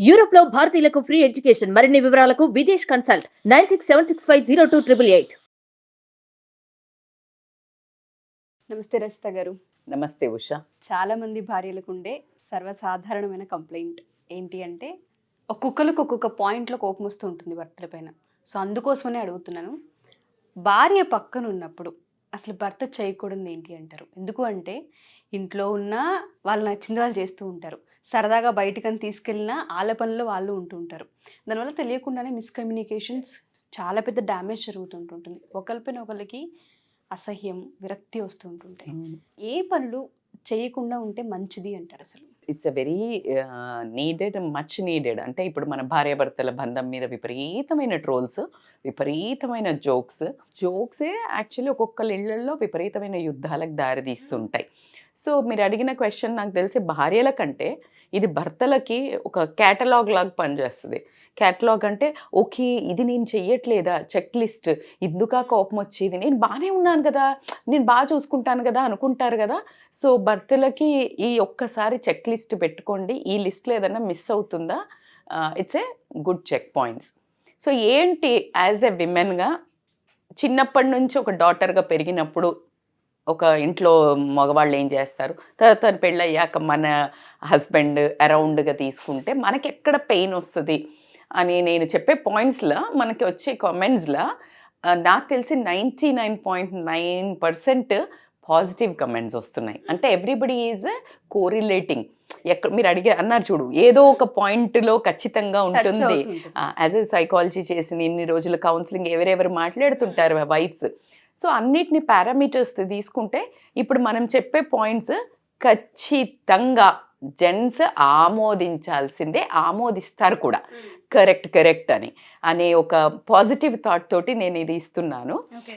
Europe లో భారతీయులకు free education. మరిన్ని వివరాలకు విదేశ్ కన్సల్ట్ 9676502888. నమస్తే రచిత గారు. నమస్తే ఉషా. చాలా మంది భార్యలకు ఉండే సర్వసాధారణమైన కంప్లైంట్ ఏంటి అంటే ఒక్కొక్కరికి ఒక్కొక్క పాయింట్లో కోపం వస్తూ ఉంటుంది భర్తల పైన. సో అందుకోసమనే అడుగుతున్నాను, భార్య పక్కన ఉన్నప్పుడు అసలు భర్త చేయకూడదు ఏంటి అంటారు? ఎందుకు అంటే ఇంట్లో ఉన్న వాళ్ళు నచ్చింది వాళ్ళు చేస్తూ ఉంటారు, సరదాగా బయటకని తీసుకెళ్ళినా వాళ్ళ పనిలో వాళ్ళు ఉంటూ ఉంటారు. దానివల్ల తెలియకుండానే మిస్కమ్యూనికేషన్స్, చాలా పెద్ద డ్యామేజ్ జరుగుతుంటుంటుంది. ఒకరిపైన ఒకరికి అసహ్యం, విరక్తి వస్తూ ఉంటుంటాయి. ఏ పనులు చేయకుండా ఉంటే మంచిది అంటారు అసలు? It's a very needed, much needed. అంటే ఇప్పుడు మన భార్యాభర్తల బంధం మీద విపరీతమైన ట్రోల్స్, విపరీతమైన జోక్సే యాక్చువల్లీ ఒక్కొక్కళ్ళ ఇళ్లలో విపరీతమైన యుద్ధాలకు దారితీస్తుంటాయి. సో మీరు అడిగిన క్వశ్చన్ నాకు తెలిసి భార్యల కంటే ఇది భర్తలకి ఒక క్యాటలాగ్ లాగా పనిచేస్తుంది. క్యాటలాగ్ అంటే ఓకే, ఇది నేను చెయ్యట్లేదా, చెక్ లిస్ట్, ఎందుకా కోపం వచ్చేది, నేను బాగానే ఉన్నాను కదా, నేను బాగా చూసుకుంటాను కదా అనుకుంటారు కదా. సో భర్తలకి ఈ ఒక్కసారి చెక్ లిస్ట్ పెట్టుకోండి, ఈ లిస్ట్లో ఏదైనా మిస్ అవుతుందా, it's a good check points. So ఏంటి, యాజ్ ఎ విమెన్గా చిన్నప్పటి నుంచి ఒక డాటర్గా పెరిగినప్పుడు ఒక ఇంట్లో మగవాళ్ళు ఏం చేస్తారు, తర్వాత పెళ్ళయ్యాక మన హస్బెండ్ అరౌండ్గా తీసుకుంటే మనకి ఎక్కడ పెయిన్ వస్తుంది అని నేను చెప్పే పాయింట్స్లో మనకి వచ్చే కామెంట్స్లో నాకు తెలిసి 99.9% పాజిటివ్ కమెంట్స్ వస్తున్నాయి. అంటే ఎవ్రీబడి ఈజ్ కోరిలేటింగ్. ఎక్కడ మీరు అన్నారు చూడు, ఏదో ఒక పాయింట్లో ఖచ్చితంగా ఉంటుంది. యాజ్ ఎ సైకాలజీ చేసిన ఇన్ని రోజుల కౌన్సిలింగ్ ఎవరెవరు మాట్లాడుతుంటారు వైఫ్స్. సో అన్నిటిని పారామీటర్స్ తీసుకుంటే ఇప్పుడు మనం చెప్పే పాయింట్స్ ఖచ్చితంగా జెంట్స్ ఆమోదించాల్సిందే, ఆమోదిస్తారు కూడా. కరెక్ట్ అని అనే ఒక పాజిటివ్ థాట్ తోటి నేను ఇది ఇస్తున్నాను.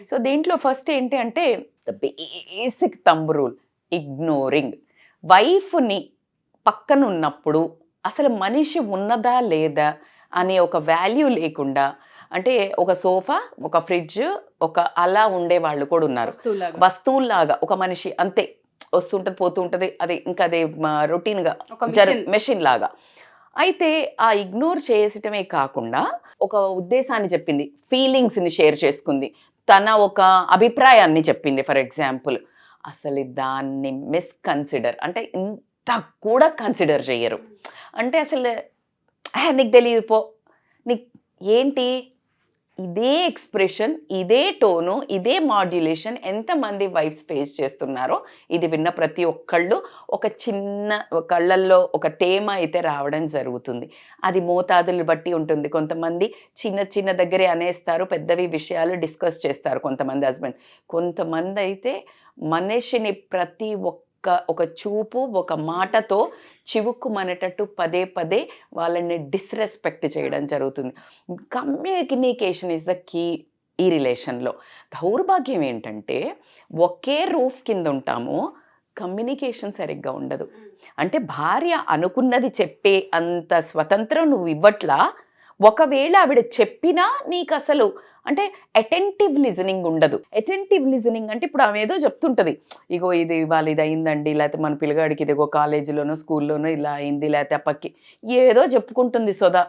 సో దీంట్లో ఫస్ట్ ఏంటి అంటే the basic thumb rule, ignoring. వైఫ్ని పక్కన ఉన్నప్పుడు అసలు మనిషి ఉన్నదా లేదా అనే ఒక వాల్యూ లేకుండా, అంటే ఒక సోఫా, ఒక ఫ్రిడ్జ్, ఒక అలా ఉండే వాళ్ళు కూడా ఉన్నారు. వస్తువుల్లాగా ఒక మనిషి అంతే వస్తుంటుంది పోతూ ఉంటుంది, అది ఇంకా అదే రొటీన్గా మెషిన్ లాగా. అయితే ఆ ఇగ్నోర్ చేయటమే కాకుండా ఒక ఉద్దేశాన్ని చెప్పింది, ఫీలింగ్స్ని షేర్ చేసుకుంది, తన ఒక అభిప్రాయాన్ని చెప్పింది ఫర్ ఎగ్జాంపుల్, అసలు దాన్ని మిస్కన్సిడర్ అంటే ఇంత కూడా కన్సిడర్ చెయ్యరు. అంటే అసలు నీకు తెలియదు పో, నీకు ఏంటి, ఇదే ఎక్స్ప్రెషన్, ఇదే టోను, ఇదే మాడ్యులేషన్ ఎంతమంది వైఫ్స్ ఫేస్ చేస్తున్నారో ఇది విన్న ప్రతి ఒక్కళ్ళు ఒక చిన్న కళ్ళల్లో ఒక తేమ అయితే రావడం జరుగుతుంది. అది మోతాదులు బట్టి ఉంటుంది. కొంతమంది చిన్న దగ్గరే అనేస్తారు, పెద్దవి విషయాలు డిస్కస్ చేస్తారు కొంతమంది హస్బెండ్. కొంతమంది అయితే మనిషిని ప్రతి ఒక చూపు, ఒక మాటతో చివుక్కుమనేటట్టు పదే వాళ్ళని డిస్రెస్పెక్ట్ చేయడం జరుగుతుంది. కమ్యూనికేషన్ ఈజ్ ద కీ ఈ రిలేషన్లో. దౌర్భాగ్యం ఏంటంటే ఒకే రూఫ్ కింద ఉంటాము, కమ్యూనికేషన్ సరిగ్గా ఉండదు. అంటే భార్య అనుకున్నది చెప్పే అంత స్వతంత్రం నువ్వు ఇవ్వట్లా. ఒకవేళ ఆవిడ చెప్పినా నీకు అసలు అంటే అటెంటివ్ లిజనింగ్ ఉండదు. అటెంటివ్ లిజనింగ్ అంటే ఇప్పుడు ఆమె ఏదో చెప్తుంటుంది, ఇగో ఇది ఇవాళ ఇది అయిందండి, లేకపోతే మన పిల్లగాడికి ఇదిగో కాలేజీలోనో స్కూల్లోనో ఇలా అయింది, లేకపోతే అప్పకి ఏదో చెప్పుకుంటుంది సోదా,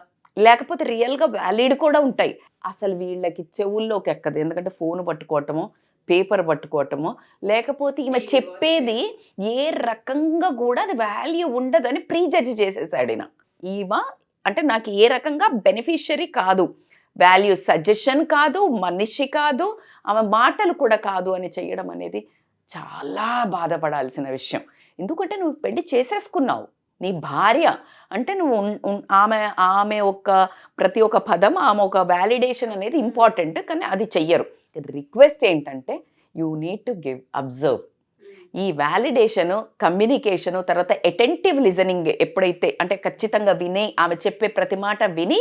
లేకపోతే రియల్గా వ్యాలిడ్ కూడా ఉంటాయి. అసలు వీళ్ళకి చెవుల్లోకి ఎక్కదు. ఎందుకంటే ఫోన్ పట్టుకోవటమో, పేపర్ పట్టుకోవటమో, లేకపోతే ఈమె చెప్పేది ఏ రకంగా కూడా అది వాల్యూ ఉండదని ప్రీజడ్జ్ చేసేసాడు ఈమె. అంటే నాకు ఏ రకంగా బెనిఫిషియరీ కాదు, వాల్యూ సజెషన్ కాదు, మనిషి కాదు, ఆమె మాటలు కూడా కాదు అని చేయడం అనేది చాలా బాధపడాల్సిన విషయం. ఎందుకంటే నువ్వు పెళ్లి చేసేసుకున్నావు, నీ భార్య అంటే నువ్వు ఆమె ప్రతి ఒక్క పదం, ఆమె ఒక వ్యాలిడేషన్ అనేది ఇంపార్టెంట్, కానీ అది చెయ్యరు. రిక్వెస్ట్ ఏంటంటే యూ నీడ్ టు అబ్జర్వ్. ఈ వ్యాలిడేషను, కమ్యూనికేషను, తర్వాత అటెంటివ్ లిజనింగ్ ఎప్పుడైతే అంటే ఖచ్చితంగా విని ఆమె చెప్పే ప్రతి మాట విని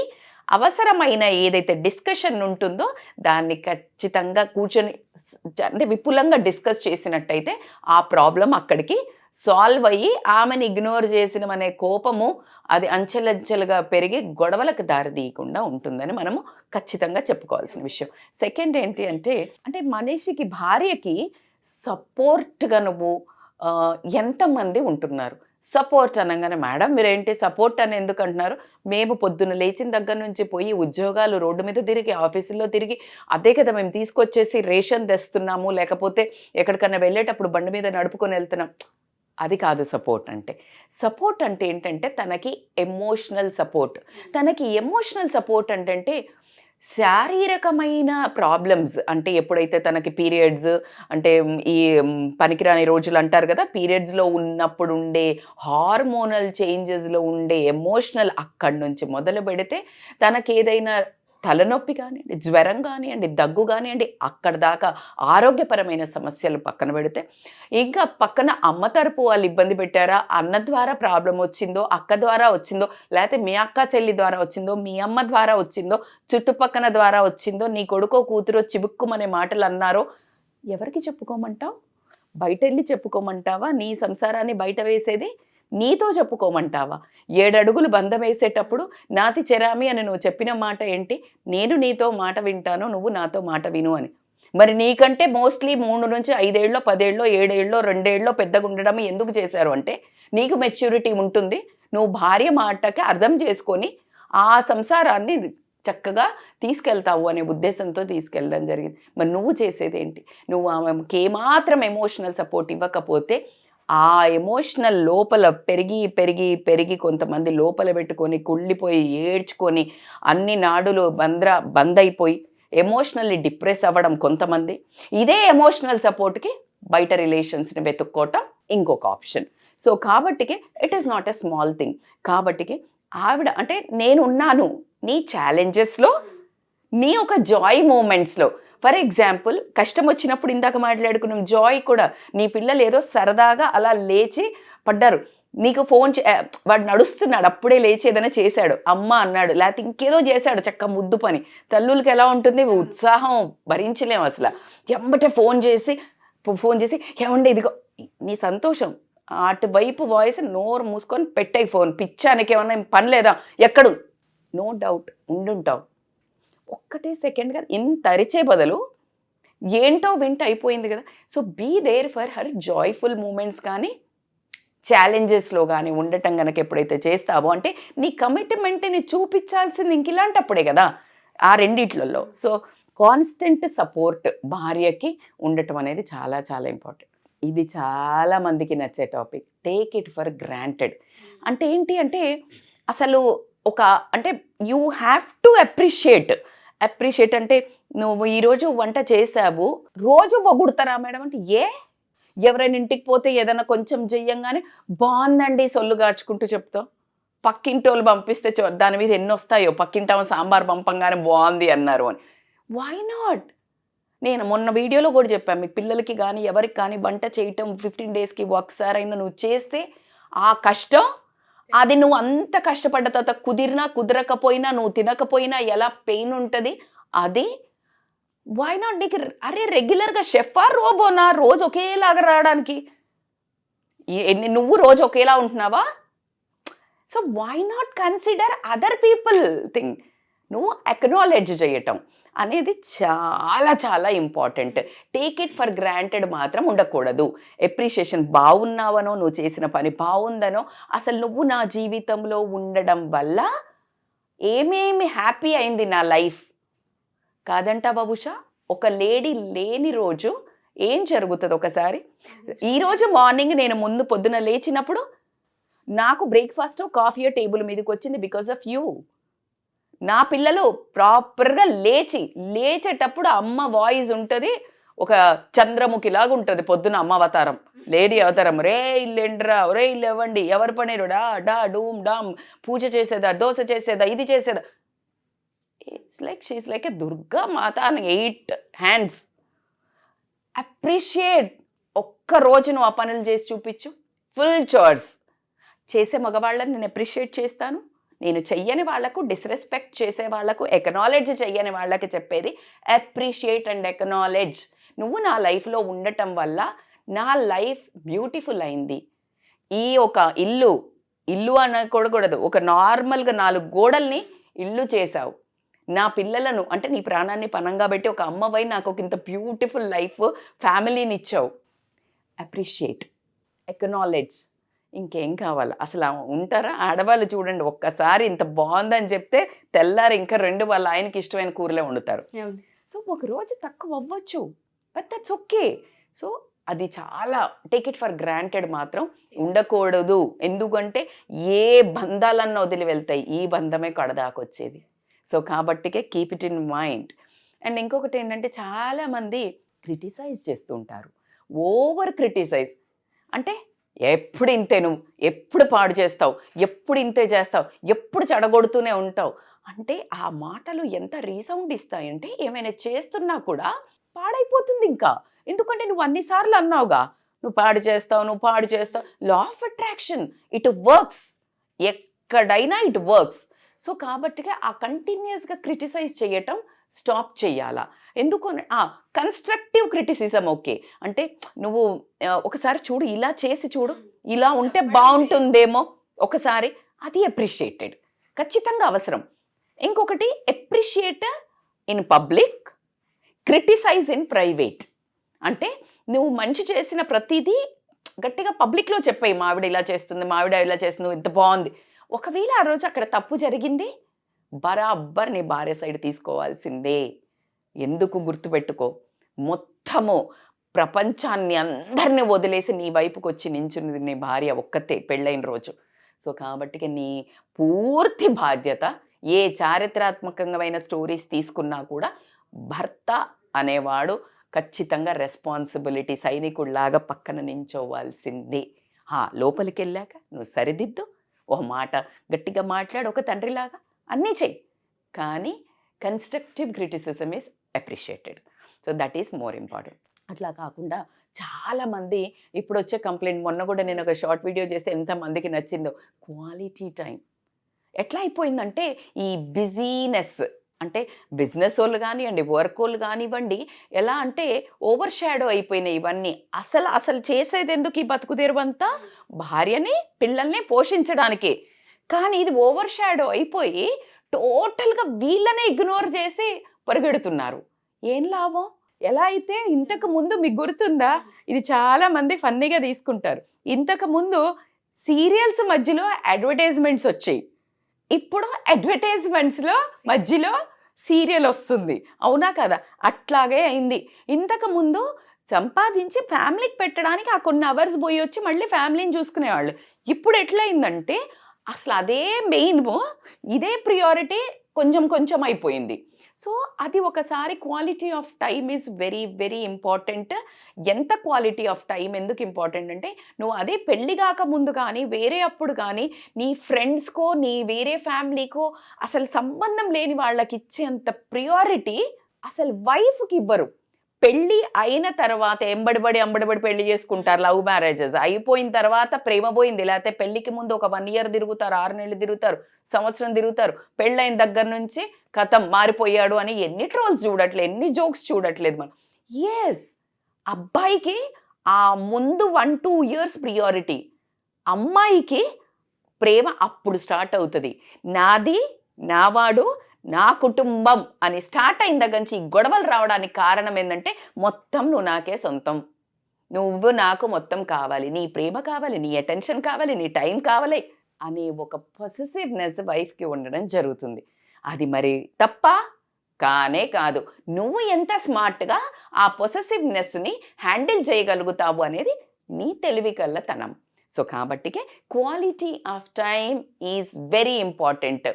అవసరమైన ఏదైతే డిస్కషన్ ఉంటుందో దాన్ని ఖచ్చితంగా కూర్చొని అంటే విపులంగా డిస్కస్ చేసినట్టయితే ఆ ప్రాబ్లం అక్కడికి సాల్వ్ అయ్యి ఆమెను ఇగ్నోర్ చేసిన అనే కోపము అది అంచెలంచెలుగా పెరిగి గొడవలకు దారితీయకుండా ఉంటుందని మనము ఖచ్చితంగా చెప్పుకోవాల్సిన విషయం. సెకండ్ ఏంటి అంటే మనిషికి, భార్యకి సపోర్ట్గా నువ్వు ఎంతమంది ఉంటున్నారు. సపోర్ట్ అనగానే మేడం మీరేంటి సపోర్ట్ అని ఎందుకు అంటున్నారు, మేము పొద్దున్న లేచిన దగ్గర నుంచి పోయి ఉద్యోగాలు రోడ్డు మీద తిరిగి ఆఫీసుల్లో తిరిగి అదే కదా మేము తీసుకొచ్చేసి రేషన్ తెస్తున్నాము, లేకపోతే ఎక్కడికన్నా వెళ్ళేటప్పుడు బండి మీద నడుపుకొని వెళ్తున్నాం. అది కాదు సపోర్ట్ అంటే. సపోర్ట్ అంటే ఏంటంటే తనకి ఎమోషనల్ సపోర్ట్. తనకి ఎమోషనల్ సపోర్ట్ అంటే శారీరకమైన ప్రాబ్లమ్స్ అంటే ఎప్పుడైతే తనకి పీరియడ్స్ అంటే ఈ పనికిరాని రోజులు అంటారు కదా, పీరియడ్స్లో ఉన్నప్పుడు ఉండే హార్మోనల్ చేంజెస్లో ఉండే ఎమోషనల్ అక్కడి నుంచి మొదలు పెడితే తనకి ఏదైనా తలనొప్పి కానివ్వండి, జ్వరం కానివ్వండి, దగ్గు కానివ్వండి, అక్కడ దాకా ఆరోగ్యపరమైన సమస్యలు పక్కన పెడితే ఇంకా పక్కన అమ్మ తరపు వాళ్ళు ఇబ్బంది పెట్టారా, అన్న ద్వారా ప్రాబ్లం వచ్చిందో, అక్క ద్వారా వచ్చిందో, లేకపోతే మీ అక్క చెల్లి ద్వారా వచ్చిందో, మీ అమ్మ ద్వారా వచ్చిందో, చుట్టుపక్కన ద్వారా వచ్చిందో, నీ కొడుకో కూతురో చిబుక్కుమనే మాటలు అన్నారో, ఎవరికి చెప్పుకోమంటావు? బయట వెళ్ళి చెప్పుకోమంటావా? నీ సంసారాన్ని బయట వేసేది నీతో చెప్పుకోమంటావా? 7 అడుగులు బంధం వేసేటప్పుడు నాతి చెరామి అని నువ్వు చెప్పిన మాట ఏంటి? నేను నీతో మాట వింటాను, నువ్వు నాతో మాట విను అని. మరి నీకంటే మోస్ట్లీ 3 నుంచి 5 ఏళ్ళలో 10 ఏళ్ళలో 7 ఏళ్ళలో 2 ఏళ్ళలో పెద్దగా ఉండడం ఎందుకు చేశారు అంటే నీకు మెచ్యూరిటీ ఉంటుంది, నువ్వు భార్య మాటకి అర్థం చేసుకొని ఆ సంసారాన్ని చక్కగా తీసుకెళ్తావు అనే ఉద్దేశంతో తీసుకెళ్ళడం జరిగింది. మరి నువ్వు చేసేది ఏంటి? నువ్వు ఆమెకి ఏమాత్రం ఎమోషనల్ సపోర్ట్ ఇవ్వకపోతే ఆ ఎమోషనల్ లోపల పెరిగి పెరిగి పెరిగి కొంతమంది లోపల పెట్టుకొని కుళ్ళిపోయి ఏడ్చుకొని అన్ని నాడులు బంద్ అయిపోయి ఎమోషనల్లీ డిప్రెస్ అవ్వడం కొంతమంది. ఇదే ఎమోషనల్ సపోర్ట్కి బయట రిలేషన్స్ని వెతుక్కోవటం ఇంకొక ఆప్షన్. సో కాబట్టికి it is not a small thing. కాబట్టికి ఆవిడ అంటే నేనున్నాను నీ ఛాలెంజెస్లో, నీ ఒక జాయ్ మూమెంట్స్లో. ఫర్ ఎగ్జాంపుల్ కష్టం వచ్చినప్పుడు ఇందాక మాట్లాడుకున్నాం జాయ్ కూడా, నీ పిల్లలు ఏదో సరదాగా అలా లేచి పడ్డారు, నీకు ఫోన్ వాడు నడుస్తున్నాడు అప్పుడే లేచి ఏదైనా చేశాడు, అమ్మ అన్నాడు, లేకపోతే ఇంకేదో చేశాడు చక్క ముద్దు పని. తల్లులకి ఎలా ఉంటుంది ఉత్సాహం భరించలేము అసలు. ఎంబటే ఫోన్ చేసి ఏమంటే ఇదిగో నీ సంతోషం, అటువైపు వాయిస్ నోరు మూసుకొని పెట్టాయి ఫోన్, పిచ్చానికి ఏమన్నా పని లేదా, ఎక్కడు నో డౌట్ ఉండుంటావు. ఒక్కటే సెకండ్గా ఇంత అరిచే బదులు ఏంటో వింట అయిపోయింది కదా. So be there for her joyful moments కానీ ఛాలెంజెస్లో కానీ ఉండటం కనుక ఎప్పుడైతే చేస్తావో అంటే నీ కమిట్మెంట్ని చూపించాల్సింది ఇంక ఇలాంటప్పుడే కదా ఆ రెండిట్లలో. సో కాన్స్టెంట్ సపోర్ట్ భార్యకి ఉండటం అనేది చాలా చాలా ఇంపార్టెంట్. ఇది చాలా మందికి నచ్చే topic. Take it for granted అంటే ఏంటి అంటే అసలు ఒక అంటే యూ హ్యావ్ టు అప్రిషియేట్ అంటే నువ్వు ఈరోజు వంట చేసావు రోజు పొగుడతారా మేడం అంటే ఎవరైనా ఇంటికి పోతే ఏదైనా కొంచెం చెయ్యంగానే బాగుందండి సొల్లు గార్చుకుంటూ చెప్తావు. పక్కింటి వాళ్ళు పంపిస్తే దాని మీద ఎన్ని వస్తాయో, పక్కింటామో సాంబార్ పంపంగానే బాగుంది అన్నారు అని. Why not? నేను మొన్న వీడియోలో కూడా చెప్పాను, మీ పిల్లలకి కానీ ఎవరికి కానీ వంట చేయటం 15 డేస్కి ఒకసారైనా నువ్వు చేస్తే ఆ కష్టం అది నువ్వు అంత కష్టపడ్డ తర్వాత కుదిరినా కుదరకపోయినా నువ్వు తినకపోయినా ఎలా పెయిన్ ఉంటుంది అది. Why not? నీకు అరే రెగ్యులర్గా షెఫా రోబోనా రోజు ఒకేలాగా రావడానికి? నువ్వు రోజు ఒకేలా ఉంటున్నావా? So why not consider other people thing? నువ్వు అక్నాలెడ్జ్ చేయటం అనేది చాలా చాలా important. Take it for granted మాత్రం ఉండకూడదు. ఎప్రిషియేషన్, బాగున్నావనో నువ్వు చేసిన పని బాగుందనో, అసలు నువ్వు నా జీవితంలో ఉండడం వల్ల ఏమేమి హ్యాపీ అయింది నా లైఫ్ కాదంటా బాబుషా. ఒక లేడీ లేని రోజు ఏం జరుగుతుంది ఒకసారి. ఈరోజు మార్నింగ్ నేను ముందు పొద్దున లేచినప్పుడు నాకు బ్రేక్ఫాస్ట్ కాఫీ టేబుల్ మీదకి వచ్చింది బికాస్ ఆఫ్ యూ. నా పిల్లలు ప్రాపర్గా లేచేటప్పుడు అమ్మ వాయిస్ ఉంటుంది, ఒక చంద్రముఖిలాగా ఉంటుంది పొద్దున అమ్మ అవతారం, లేడీ అవతారం. రే ఇల్లేండ్రా, ఒరే ఇల్లు ఇవ్వండి, ఎవరు పనేరు, డా డా డూమ్ డామ్, పూజ చేసేదా, దోశ చేసేదా, ఇది చేసేదా. షీఈస్ లైక్ ఎ దుర్గా మాత అని 8 hands. అప్రిషియేట్. ఒక్క రోజు నువ్వు ఆ పనులు చేసి చూపించు. ఫుల్ చోర్స్ చేసే మగవాళ్ళని నేను అప్రిషియేట్ చేస్తాను. నేను చెయ్యని వాళ్లకు, డిస్రెస్పెక్ట్ చేసే వాళ్లకు, ఎకనాలెడ్జ్ చెయ్యని వాళ్ళకి చెప్పేది అప్రిషియేట్ అండ్ ఎకనాలెడ్జ్. నువ్వు నా లైఫ్లో ఉండటం వల్ల నా లైఫ్ బ్యూటిఫుల్ అయింది. ఈ ఒక ఇల్లు అనకూడదు, ఒక నార్మల్గా 4 గోడల్ని ఇల్లు చేసావు. నా పిల్లలను అంటే నీ ప్రాణాన్ని పనంగా పెట్టి ఒక అమ్మవై నాకు ఒక ఇంత బ్యూటిఫుల్ లైఫ్ ఫ్యామిలీని ఇచ్చావు. Appreciate, acknowledge. ఇంకేం కావాలి అసలు ఉంటారా ఆడవాళ్ళు చూడండి, ఒక్కసారి ఇంత బాగుందని చెప్తే తెల్లారి ఇంకా 2 వాళ్ళ ఆయనకి ఇష్టమైన కూరలే వండుతారు. సో ఒక రోజు తక్కువ అవ్వచ్చు, బట్ దట్స్ ఓకే. సో అది చాలా టేక్ ఇట్ ఫర్ గ్రాంటెడ్ మాత్రం ఉండకూడదు. ఎందుకంటే ఏ బంధాలన్నా వదిలి వెళ్తాయి, ఈ బంధమే కడదాకొచ్చేది. సో కాబట్టికే keep it in mind. And ఇంకొకటి ఏంటంటే చాలామంది క్రిటిసైజ్ చేస్తుంటారు, ఓవర్ క్రిటిసైజ్. అంటే ఎప్పుడు ఇంతే, నువ్వు ఎప్పుడు పాడు చేస్తావు, ఎప్పుడు ఇంతే చేస్తావు, ఎప్పుడు చెడగొడుతూనే ఉంటావు అంటే ఆ మాటలు ఎంత రీసౌండ్ ఇస్తాయంటే ఏమైనా చేస్తున్నా కూడా పాడైపోతుంది ఇంకా. ఎందుకంటే నువ్వు అన్నిసార్లు అన్నావుగా, నువ్వు పాడు చేస్తావు. Law of attraction, it works, ఎక్కడైనా ఇట్ వర్క్స్. సో కాబట్టి ఆ కంటిన్యూస్గా క్రిటిసైజ్ చేయటం స్టాప్ చేయాలా. ఎందుకు కన్స్ట్రక్టివ్ క్రిటిసిజం ఓకే, అంటే నువ్వు ఒకసారి చూడు, ఇలా చేసి చూడు, ఇలా ఉంటే బాగుంటుందేమో ఒకసారి, అది అప్రిషియేటెడ్, ఖచ్చితంగా అవసరం. ఇంకొకటి appreciate in public, criticise in private. అంటే నువ్వు మంచి చేసిన ప్రతిదీ గట్టిగా పబ్లిక్లో చెప్పాయి, మావిడ ఇలా చేస్తుంది, మావిడ ఇలా చేస్తుంది, ఇంత బాగుంది. ఒకవేళ ఆ రోజు అక్కడ తప్పు జరిగింది, బరాబర్ నీ భార్య సైడ్ తీసుకోవాల్సిందే. ఎందుకు గుర్తుపెట్టుకో, మొత్తము ప్రపంచాన్ని అందరినీ వదిలేసి నీ వైపుకి వచ్చి నించున్నది నీ భార్య ఒక్కతే పెళ్ళైన రోజు. సో కాబట్టి నీ పూర్తి బాధ్యత, ఏ చారిత్రాత్మకమైన స్టోరీస్ తీసుకున్నా కూడా భర్త అనేవాడు ఖచ్చితంగా రెస్పాన్సిబిలిటీ సైనికుడిలాగా పక్కన నించోవాల్సిందే. లోపలికి వెళ్ళాక నువ్వు సరిదిద్దు, ఓ మాట గట్టిగా మాట్లాడు, ఒక తండ్రిలాగా అన్నీ చెయ్యి, కానీ constructive criticism is appreciated. So that is more important. అట్లా కాకుండా చాలామంది ఇప్పుడు వచ్చే కంప్లైంట్, మొన్న కూడా నేను ఒక షార్ట్ వీడియో చేస్తే ఎంతమందికి నచ్చిందో, క్వాలిటీ టైం ఎట్లా అయిపోయిందంటే ఈ బిజీనెస్, అంటే బిజినెస్ వాళ్ళు కానివ్వండి, వర్క్ వాళ్ళు కానివ్వండి, ఎలా అంటే ఓవర్ షాడో అయిపోయినాయి ఇవన్నీ. అసలు చేసేది ఎందుకు ఈ బతుకు తెరువంతా, భార్యని పిల్లల్ని పోషించడానికి. కానీ ఇది ఓవర్ షాడో అయిపోయి టోటల్గా వీళ్ళనే ఇగ్నోర్ చేసి పరిగెడుతున్నారు. ఏం లాభం? ఎలా అయితే ఇంతకు ముందు మీకు గుర్తుందా, ఇది చాలా మంది ఫన్నీగా తీసుకుంటారు, ఇంతకు ముందు సీరియల్స్ మధ్యలో అడ్వర్టైజ్మెంట్స్ వచ్చాయి, ఇప్పుడు అడ్వర్టైజ్మెంట్స్లో మధ్యలో సీరియల్ వస్తుంది, అవునా కదా? అట్లాగే అయింది. ఇంతకుముందు సంపాదించి ఫ్యామిలీకి పెట్టడానికి ఆ కొన్ని అవర్స్ పోయి వచ్చి మళ్ళీ ఫ్యామిలీని చూసుకునేవాళ్ళు. ఇప్పుడు ఎట్లయిందంటే అసలు అదే మెయిన్, ఇదే ప్రియారిటీ కొంచెం అయిపోయింది. సో అది ఒకసారి quality of time is very very important. ఎంత క్వాలిటీ ఆఫ్ టైం ఎందుకు ఇంపార్టెంట్ అంటే, నువ్వు అదే పెళ్ళి కాక ముందు కానీ వేరే అప్పుడు కానీ నీ ఫ్రెండ్స్కో నీ వేరే ఫ్యామిలీకో అసలు సంబంధం లేని వాళ్ళకి ఇచ్చేంత ప్రియారిటీ అసలు వైఫ్కి ఇవ్వరు. పెళ్ళి అయిన తర్వాత అంబడిబడి పెళ్లి చేసుకుంటారు, లవ్ మ్యారేజెస్ అయిపోయిన తర్వాత ప్రేమ పోయింది, లేకపోతే పెళ్లికి ముందు ఒక 1 year తిరుగుతారు, 6 నెలలు తిరుగుతారు, సంవత్సరం తిరుగుతారు, పెళ్ళైన దగ్గర నుంచి కథం మారిపోయాడు అని ఎన్ని ట్రోల్స్ చూడట్లేదు, ఎన్ని జోక్స్ చూడట్లేదు మనం. ఎస్, అబ్బాయికి ఆ ముందు 1-2 years ప్రియారిటీ, అమ్మాయికి ప్రేమ అప్పుడు స్టార్ట్ అవుతుంది. నాది, నావాడు, నా కుటుంబం అని స్టార్ట్ అయిన దగ్గర నుంచి ఈ గొడవలు రావడానికి కారణం ఏంటంటే, మొత్తం నువ్వు నాకే సొంతం, నువ్వు నాకు మొత్తం కావాలి, నీ ప్రేమ కావాలి, నీ అటెన్షన్ కావాలి, నీ టైం కావాలి అనే ఒక పొసెసివ్నెస్ వైఫ్కి ఉండడం జరుగుతుంది. అది మరి తప్ప కానే కాదు. నువ్వు ఎంత స్మార్ట్గా ఆ పొసెసివ్నెస్ని హ్యాండిల్ చేయగలుగుతావు అనేది నీ తెలివి కల్లతనం. సో కాబట్టికే quality of time is very important.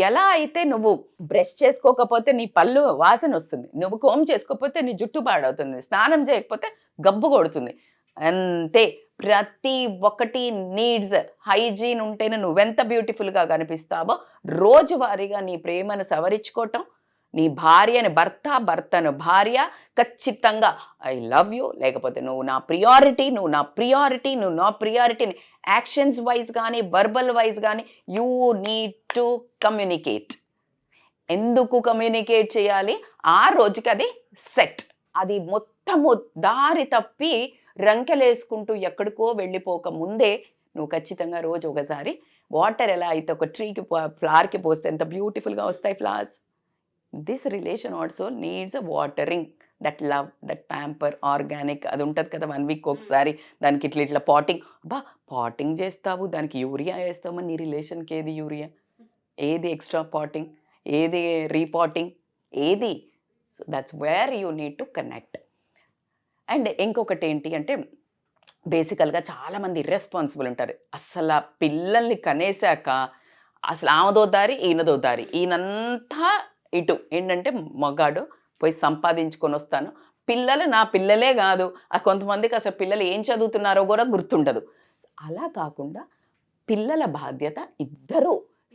ఎలా అయితే నువ్వు బ్రష్ చేసుకోకపోతే నీ పళ్ళు వాసన వస్తుంది, నువ్వు కోమ్ చేసుకోకపోతే నీ జుట్టు పాడవుతుంది, స్నానం చేయకపోతే గబ్బు కొడుతుంది, అంతే. ప్రతి ఒక్కటి నీడ్స్, హైజీన్ ఉంటేనే నువ్వెంత బ్యూటిఫుల్గా కనిపిస్తావో. రోజువారీగా నీ ప్రేమను సవరించుకోవటం, నీ భార్యని భర్తను భార్య ఖచ్చితంగా ఐ లవ్ యూ, లేకపోతే నువ్వు నా ప్రియారిటీని యాక్షన్స్ వైజ్ కానీ వర్బల్ వైజ్ కానీ యూ నీడ్ టు కమ్యూనికేట్. ఎందుకు కమ్యూనికేట్ చేయాలి? ఆ రోజుకి అది సెట్. అది మొత్తము దారి తప్పి రంకెలేసుకుంటూ ఎక్కడికో వెళ్ళిపోక ముందే నువ్వు ఖచ్చితంగా రోజు ఒకసారి వాటర్ ఎలా అయితే ఒక ట్రీకి ఫ్లవర్కి పోస్తే ఎంత బ్యూటిఫుల్గా వస్తాయి flowers, this relation also needs a watering. That love, that pamper, organic అది ఉంటుంది కదా 1 వీక్ ఒకసారి దానికి ఇట్లా పాటింగ్. అబ్బా పాటింగ్ చేస్తావు, దానికి యూరియా వేస్తావు, నీ రిలేషన్కి ఏది యూరియా, ఏది ఎక్స్ట్రా పాటింగ్, ఏది రీపాటింగ్, ఏది? So that's where you need to connect. And ఇంకొకటి ఏంటి అంటే బేసికల్గా చాలామంది ఇర్రెస్పాన్సిబుల్ ఉంటారు. అసలు ఆ పిల్లల్ని కనేసాక అసలు ఆమెదో దారి ఈయనదో దారి, ఈయనంతా ఇటు ఏంటంటే మగాడు పోయి సంపాదించుకొని వస్తాను, పిల్లలు నా పిల్లలే కాదు, కొంతమందికి అసలు పిల్లలు ఏం చదువుతున్నారో కూడా గుర్తుండదు. అలా కాకుండా పిల్లల బాధ్యత ఇద్దరూ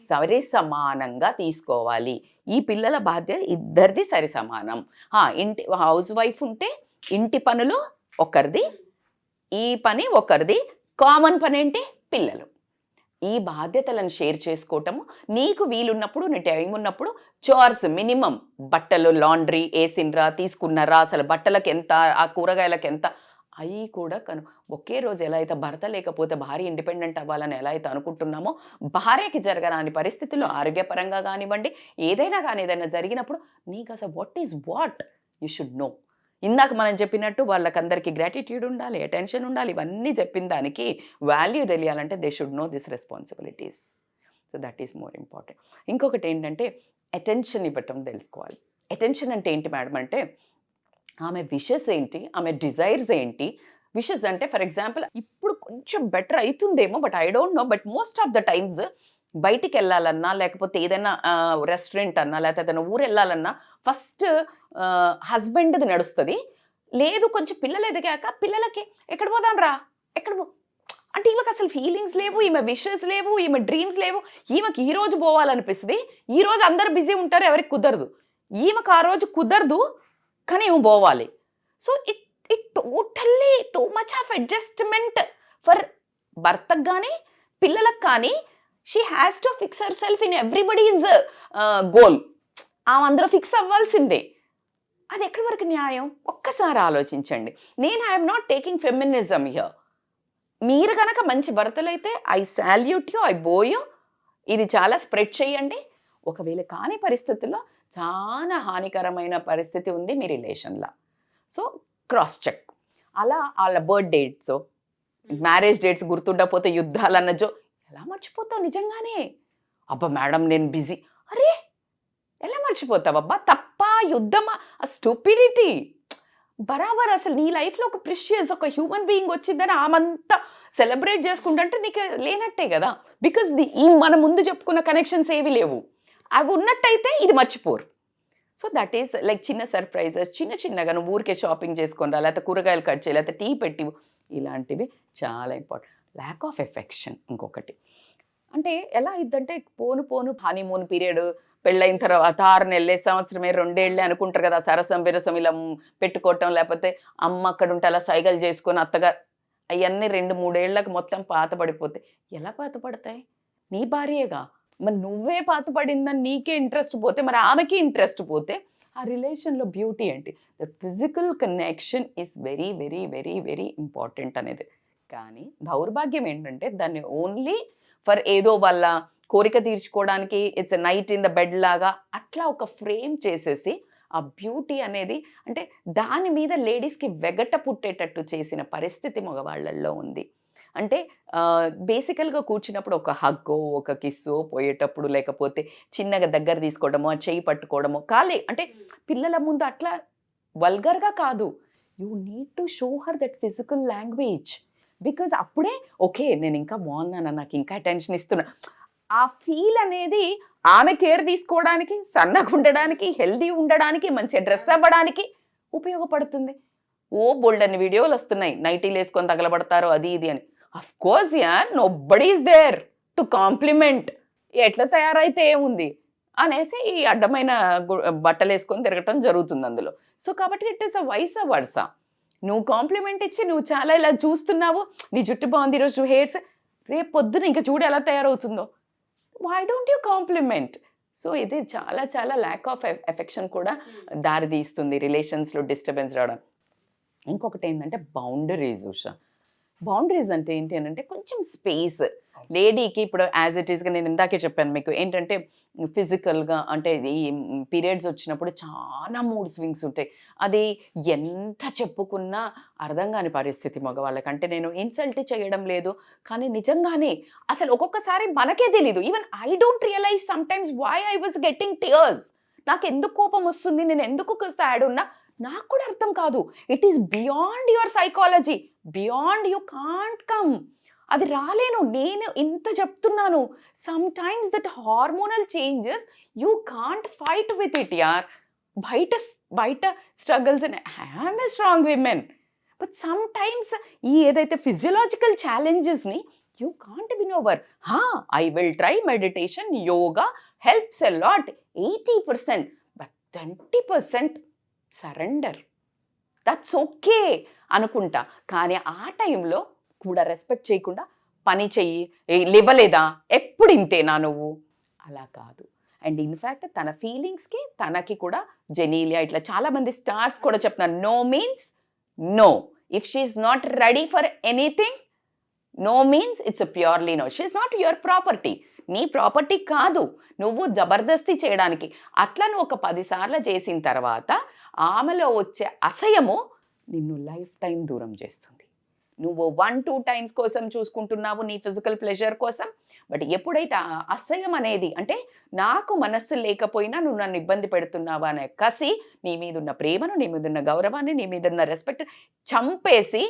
సరి సమానంగా తీసుకోవాలి. ఈ పిల్లల బాధ్యత ఇద్దరిది సరి సమానం. ఇంటి హౌస్ వైఫ్ ఉంటే ఇంటి పనులు ఒకరిది, ఈ పని ఒకరిది, కామన్ పని ఏంటి పిల్లలు. ఈ బాధ్యతలను షేర్ చేసుకోవటము, నీకు వీలున్నప్పుడు నీ టైం ఉన్నప్పుడు చోర్స్ మినిమం, బట్టలు లాండ్రీ వేసినరా, తీసుకున్నారా, అసలు బట్టలకు ఎంత, ఆ కూరగాయలకు ఎంత, అవి కూడా ఒకే రోజు ఎలా అయితే భర్త లేకపోతే భార్య ఇండిపెండెంట్ అవ్వాలని ఎలా అయితే అనుకుంటున్నామో, భార్యకి జరగరాని పరిస్థితుల్లో ఆరోగ్యపరంగా కానివ్వండి, ఏదైనా కానీ ఏదైనా జరిగినప్పుడు నీకు అసలు what is what you should know. ఇందాక మనం చెప్పినట్టు వాళ్ళకందరికీ గ్రాటిట్యూడ్ ఉండాలి, అటెన్షన్ ఉండాలి, ఇవన్నీ చెప్పిన దానికి వాల్యూ తెలియాలంటే they should know this responsibilities. So that is more important. ఇంకొకటి ఏంటంటే అటెన్షన్ ఇవ్వటం తెలుసుకోవాలి. అటెన్షన్ అంటే ఏంటి మేడం అంటే ఆమె విషెస్ ఏంటి, ఆమె డిజైర్స్ ఏంటి. విషెస్ అంటే ఫర్ ఎగ్జాంపుల్ ఇప్పుడు కొంచెం బెటర్ అవుతుందేమో, but I don't know, but most of the times బయటికి వెళ్ళాలన్నా, లేకపోతే ఏదైనా రెస్టారెంట్ అన్నా, లేకపోతే ఏదైనా ఊరు వెళ్ళాలన్నా ఫస్ట్ హస్బెండ్ది నడుస్తుంది. లేదు కొంచెం పిల్లలు ఎదిగాక పిల్లలకి ఎక్కడ పోదాం రా, ఎక్కడ అంటే ఈమెకు అసలు ఫీలింగ్స్ లేవు, ఈమె విషెస్ లేవు, ఈమె డ్రీమ్స్ లేవు. ఈమెకి ఈ రోజు పోవాలనిపిస్తుంది, ఈ రోజు అందరు బిజీ ఉంటారు, ఎవరికి కుదరదు. ఈమెకు ఆ రోజు కుదరదు కానీ ఈమె పోవాలి. So it totally too much of adjustment for భర్తకు కానీ పిల్లలకు కానీ. She has to fix her self in everybody's goal. ఆమె అందరూ ఫిక్స్ అవ్వాల్సిందే. అది ఎక్కడి వరకు న్యాయం ఒక్కసారి ఆలోచించండి. నేను I'm not taking feminism here. మీరు కనుక మంచి భర్తలైతే ఐ సాల్యూట్ యూ, ఐ బో యూ, ఇది చాలా స్ప్రెడ్ చేయండి. ఒకవేళ కాని పరిస్థితుల్లో చాలా హానికరమైన పరిస్థితి ఉంది మీ రిలేషన్లో, సో క్రాస్ చెక్. అలా వాళ్ళ బర్త్ డేట్స్, మ్యారేజ్ డేట్స్ గుర్తుండకపోతే యుద్ధాలన్నజో ఎలా మర్చిపోతావు నిజంగానే. అబ్బా మేడం నేను బిజీ, అరే ఎలా మర్చిపోతావబ్బా, తప్ప యుద్ధమా, ఆ స్టూపిడిటీ బరాబర్. అసలు నీ లైఫ్లో ఒక ప్రిషియస్ ఒక హ్యూమన్ బీయింగ్ వచ్చిందని ఆమంతా సెలబ్రేట్ చేసుకుంటుంటే నీకు లేనట్టే కదా. బికాజ్ ఈ మన ముందు చెప్పుకున్న కనెక్షన్స్ ఏవి లేవు, అవి ఉన్నట్టయితే ఇది మర్చిపోరు. సో దట్ ఈస్ లైక్ చిన్న సర్ప్రైజెస్, చిన్న చిన్నగా నువ్వు ఊరికే షాపింగ్ చేసుకొని రా, లేకపోతే కూరగాయలు కట్ చేయి, లేకపోతే టీ పెట్టి, ఇలాంటివి చాలా ఇంపార్టెంట్. ల్యాక్ ఆఫ్ ఎఫెక్షన్ ఇంకొకటి. అంటే ఎలా ఇద్దంటే పోను పోను హనీమూన్ పీరియడ్ పెళ్ళైన తర్వాత 6 నెలలే, సంవత్సరమే, 2 ఏళ్ళే అనుకుంటారు కదా, సరసం విరసం ఇలా పెట్టుకోవటం, లేకపోతే అమ్మ అక్కడ ఉంటే అలా సైగలు చేసుకొని అత్తగా, అవన్నీ 2-3 ఏళ్ళకి మొత్తం పాత పడిపోతాయి. ఎలా పాత పడతాయి? నీ భార్యేగా, మరి నువ్వే పాత పడిందని నీకే ఇంట్రెస్ట్ పోతే, మరి ఆమెకి ఇంట్రెస్ట్ పోతే ఆ రిలేషన్లో బ్యూటీ ఏంటి? The physical connection is very very very very important అనేది. కానీ దౌర్భాగ్యం ఏంటంటే దాన్ని ఓన్లీ ఫర్ ఏదో వాళ్ళ కోరిక తీర్చుకోవడానికి, it's a night in the bed లాగా అట్లా ఒక ఫ్రేమ్ చేసేసి ఆ బ్యూటీ అనేది అంటే దాని మీద లేడీస్కి వెగట పుట్టేటట్టు చేసిన పరిస్థితి మగవాళ్ళల్లో ఉంది. అంటే బేసికల్గా కూర్చున్నప్పుడు ఒక హగ్గో ఒక కిస్సో పోయేటప్పుడు, లేకపోతే చిన్నగా దగ్గర తీసుకోవడమో, చెయ్యి పట్టుకోవడమో, ఖాళీ అంటే పిల్లల ముందు అట్లా వల్గర్గా కాదు. You need to show her that physical language. Because అప్పుడే ఓకే నేను ఇంకా బాగున్నాను, నాకు ఇంకా అటెన్షన్ ఇస్తున్నా, ఆ ఫీల్ అనేది ఆమె కేర్ తీసుకోవడానికి, సన్నగా ఉండడానికి, హెల్దీ ఉండడానికి, మంచిగా డ్రెస్ అవ్వడానికి ఉపయోగపడుతుంది. ఓ బోల్డన్ని వీడియోలు వస్తున్నాయి, నైటీలు వేసుకొని తగలబడతారు అది ఇది అని. అఫ్ కోర్స్ యార్ nobody is there to compliment. ఎట్లా తయారైతే ఏముంది అనేసి ఈ అడ్డమైన బట్టలు వేసుకొని తిరగటం జరుగుతుంది అందులో. సో కాబట్టి it is a vice versa. నువ్వు కాంప్లిమెంట్ ఇచ్చి నువ్వు చాలా ఇలా చూస్తున్నావు, నీ జుట్టు బాగుంది ఈరోజు, హెయిర్స్, రేపు పొద్దున ఇంకా చూడు ఎలా తయారవుతుందో. Why don't you compliment? So ఇది చాలా చాలా ల్యాక్ ఆఫ్ ఎఫెక్షన్ కూడా దారి తీస్తుంది రిలేషన్స్లో డిస్టర్బెన్స్ రావడం. ఇంకొకటి ఏంటంటే బౌండరీస్. ఉషా, బౌండరీస్ అంటే ఏంటి అని అంటే కొంచెం స్పేస్. లేడీకి ఇప్పుడు యాజ్ ఇట్ ఈస్గా నేను ఇందాకే చెప్పాను మీకు ఏంటంటే ఫిజికల్గా అంటే ఈ పీరియడ్స్ వచ్చినప్పుడు చాలా మూడ్ స్వింగ్స్ ఉంటాయి. అది ఎంత చెప్పుకున్నా అర్థం కాని పరిస్థితి మగవాళ్ళకి. అంటే నేను ఇన్సల్ట్ చేయడం లేదు, కానీ నిజంగానే అసలు ఒక్కొక్కసారి మనకే తెలీదు. Even I don't realise sometimes why I was getting tears. నాకు ఎందుకు కోపం వస్తుంది, నేను ఎందుకు సాడ్ ఉన్నా నాకు కూడా అర్థం కాదు. It is beyond your psychology, beyond you can't come. అది రాలేను. నేను ఇంత చెప్తున్నాను. Sometimes that hormonal changes you can't fight with it యార్. బయట struggles and I'm a strong women, but sometimes ఈ ఏదైతే ఫిజియలాజికల్ ఛాలెంజెస్ని you can't win over. I will try meditation, yoga helps a lot 80%, but 20% surrender. That's okay అనుకుంటా. కానీ ఆ టైంలో కూడా రెస్పెక్ట్ చేయకుండా పని చెయ్యి, లేవలేదా, ఎప్పుడు ఇంతేనా నువ్వు, అలా కాదు. అండ్ ఇన్ఫ్యాక్ట్ తన ఫీలింగ్స్కి తనకి కూడా జెనీలియా ఇట్లా చాలామంది స్టార్స్ కూడా చెప్తున్నారు, no means no. If she is not ready for anything, no means it's purely no. She is not your property. నీ ప్రాపర్టీ కాదు నువ్వు జబర్దస్తి చేయడానికి. అట్లా నువ్వు ఒక 10 సార్లు చేసిన తర్వాత ఆమెలో వచ్చే అసహ్యము నిన్ను లైఫ్ టైం దూరం చేస్తుంది. నువ్వు 1-2 టైమ్స్ కోసం చూసుకుంటున్నావు నీ ఫిజికల్ ప్లెజర్ కోసం, బట్ ఎప్పుడైతే ఆ అసహ్యం అనేది అంటే నాకు మనస్సు లేకపోయినా నువ్వు నన్ను ఇబ్బంది పెడుతున్నావా అనే కసి, నీ మీదున్న ప్రేమను, నీ మీదున్న గౌరవాన్ని, నీ మీదున్న రెస్పెక్ట్ చంపేసి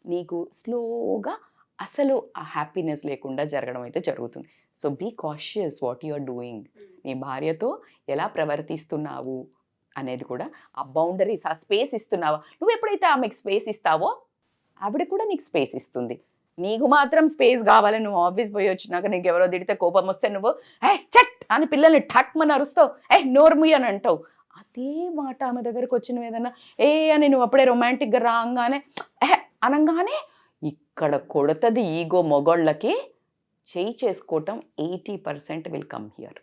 నీకు స్లోగా అసలు ఆ హ్యాపీనెస్ లేకుండా జరగడం అయితే జరుగుతుంది. So be cautious what you are doing. నీ భార్యతో ఎలా ప్రవర్తిస్తున్నావు అనేది కూడా ఆ బౌండరీస్, ఆ స్పేస్ ఇస్తున్నావా. నువ్వు ఎప్పుడైతే ఆమెకు స్పేస్ ఇస్తావో ఆవిడ కూడా నీకు స్పేస్ ఇస్తుంది. నీకు మాత్రం స్పేస్ కావాలి. నువ్వు ఆఫీస్ పోయి వచ్చినాక నీకు ఎవరో తిడితే కోపం వస్తే నువ్వు చెట్ అని పిల్లల్ని ఠక్మని అరుస్తావు, నోర్ముయ్ అని అంటావు. అదే మాట ఆమె దగ్గరకు వచ్చి నువ్వు ఏదన్నా అని నువ్వు అప్పుడే రొమాంటిక్గా రాగానే అనగానే ఇక్కడ కొడుతుంది ఈగో. మొగోళ్ళకి చేయి చేసుకోవటం 80% will come here.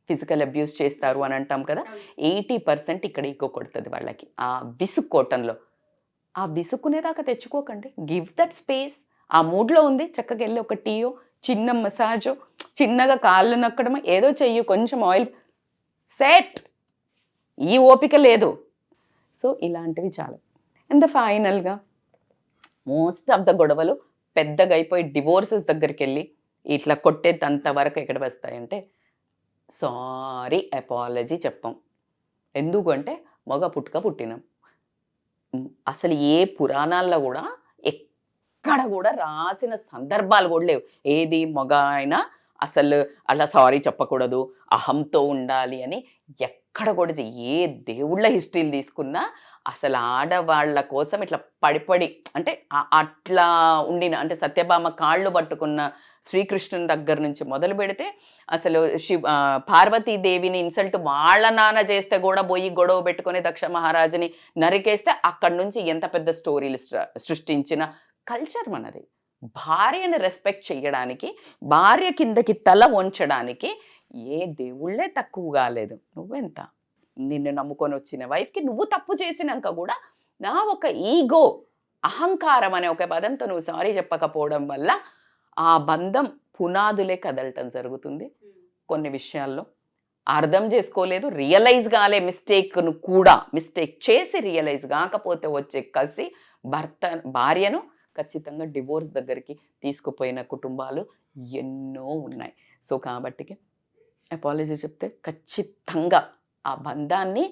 Physical abuse చేస్తారు అని అంటాం కదా, 80% ఇక్కడ ఈగో కొడుతుంది వాళ్ళకి. ఆ విసుక్కోవటంలో ఆ విసుక్కునేదాకా తెచ్చుకోకండి. Give that space. ఆ మూడ్లో ఉంది, చక్కగా వెళ్ళి ఒక టీయో, చిన్న మసాజో, చిన్నగా కాళ్ళు నక్కడం, ఏదో చెయ్యి, కొంచెం ఆయిల్ సెట్. ఈ ఓపిక లేదు. సో ఇలాంటివి చాలు. అండ్ ఫైనల్గా మోస్ట్ ఆఫ్ ద గొడవలు పెద్దగా అయిపోయి డివోర్సెస్ దగ్గరికి వెళ్ళి ఇట్లా కొట్టేదంత వరకు ఎక్కడ వస్తాయంటే సారీ అపాలజీ చెప్పాం. ఎందుకంటే మగ పుట్టినాం. అసలు ఏ పురాణాల్లో కూడా ఎక్కడ కూడా రాసిన సందర్భాలు కూడా లేవు. ఏది మగ అయినా అసలు అలా సారీ చెప్పకూడదు, అహంతో ఉండాలి అని ఎక్కడ కూడా. ఏ దేవుళ్ళ హిస్టరీలు తీసుకున్నా అసలు ఆడవాళ్ళ కోసం ఇట్లా పడిపడి అంటే అట్లా ఉండిన అంటే సత్యభామ కాళ్ళు పట్టుకున్న శ్రీకృష్ణుని దగ్గర నుంచి మొదలు పెడితే అసలు పార్వతీదేవిని ఇన్సల్ట్ వాళ్ళ నాన్న చేస్తే కూడా పోయి గొడవ పెట్టుకుని దక్ష మహారాజుని నరికేస్తే అక్కడి నుంచి ఎంత పెద్ద స్టోరీలు సృష్టించిన కల్చర్ మనది. భార్యని రెస్పెక్ట్ చేయడానికి, భార్య కిందకి తల వంచడానికి ఏ దేవుళ్ళే తక్కువ కాలేదు. నువ్వెంత నిన్ను నమ్ముకొని వచ్చిన వైఫ్కి నువ్వు తప్పు చేసినాక కూడా నా ఒక ఈగో, అహంకారం అనే ఒక పదంతో నువ్వు సారీ చెప్పకపోవడం వల్ల ఆ బంధం పునాదులే కదలటం జరుగుతుంది. కొన్ని విషయాల్లో అర్థం చేసుకోలేదు, రియలైజ్ కాలే మిస్టేక్ను కూడా, మిస్టేక్ చేసి రియలైజ్ కాకపోతే వచ్చే కసి భార్యను ఖచ్చితంగా డివోర్స్ దగ్గరికి తీసుకుపోయిన కుటుంబాలు ఎన్నో ఉన్నాయి. సో కాబట్టికి అపాలజీ చెప్తే ఖచ్చితంగా ఆ బంధాన్ని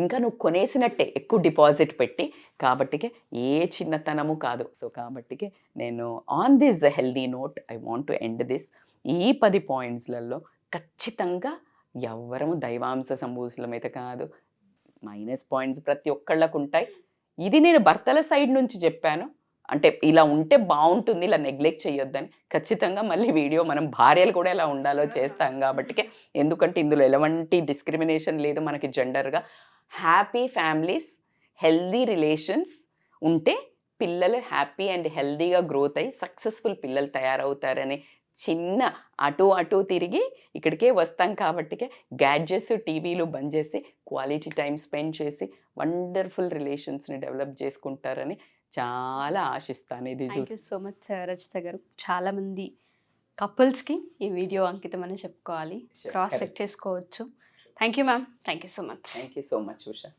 ఇంకా నువ్వు కొనేసినట్టే, ఎక్కువ డిపాజిట్ పెట్టి. కాబట్టికి ఏ చిన్నతనము కాదు. సో కాబట్టికి నేను on this healthy note I want to end this. ఈ 10 పాయింట్స్లలో ఖచ్చితంగా ఎవ్వరము దైవాంశ సంభూతులమైతే కాదు. మైనస్ పాయింట్స్ ప్రతి ఒక్కళ్ళకు ఉంటాయి. ఇది నేను భర్తల సైడ్ నుంచి చెప్పాను. అంటే ఇలా ఉంటే బాగుంటుంది, ఇలా నెగ్లెక్ట్ చేయొద్దని. ఖచ్చితంగా మళ్ళీ వీడియో మనం భార్యలు కూడా ఎలా ఉండాలో చేస్తాం కాబట్టి, ఎందుకంటే ఇందులో ఎలాంటి డిస్క్రిమినేషన్ లేదు మనకి జెండర్గా. హ్యాపీ ఫ్యామిలీస్, హెల్దీ రిలేషన్స్ ఉంటే పిల్లలు హ్యాపీ అండ్ హెల్దీగా గ్రోత్ అయ్యి సక్సెస్ఫుల్ పిల్లలు తయారవుతారని చిన్న అటు తిరిగి ఇక్కడికే వస్తాం కాబట్టి గ్యాడ్జెట్స్, టీవీలు బంద్ చేసి క్వాలిటీ టైం స్పెండ్ చేసి వండర్ఫుల్ రిలేషన్స్ని డెవలప్ చేసుకుంటారని చాలా ఆశిస్తాను ఇది థ్యాంక్ చూసి. యూ సో మచ్ రచిత గారు. చాలా మంది కపుల్స్కి ఈ వీడియో అంకితం అని చెప్పుకోవాలి. Sure, cross correct. చెక్ చేసుకోవచ్చు. Thank you ma'am. Thank you so much. Thank you so much Usha.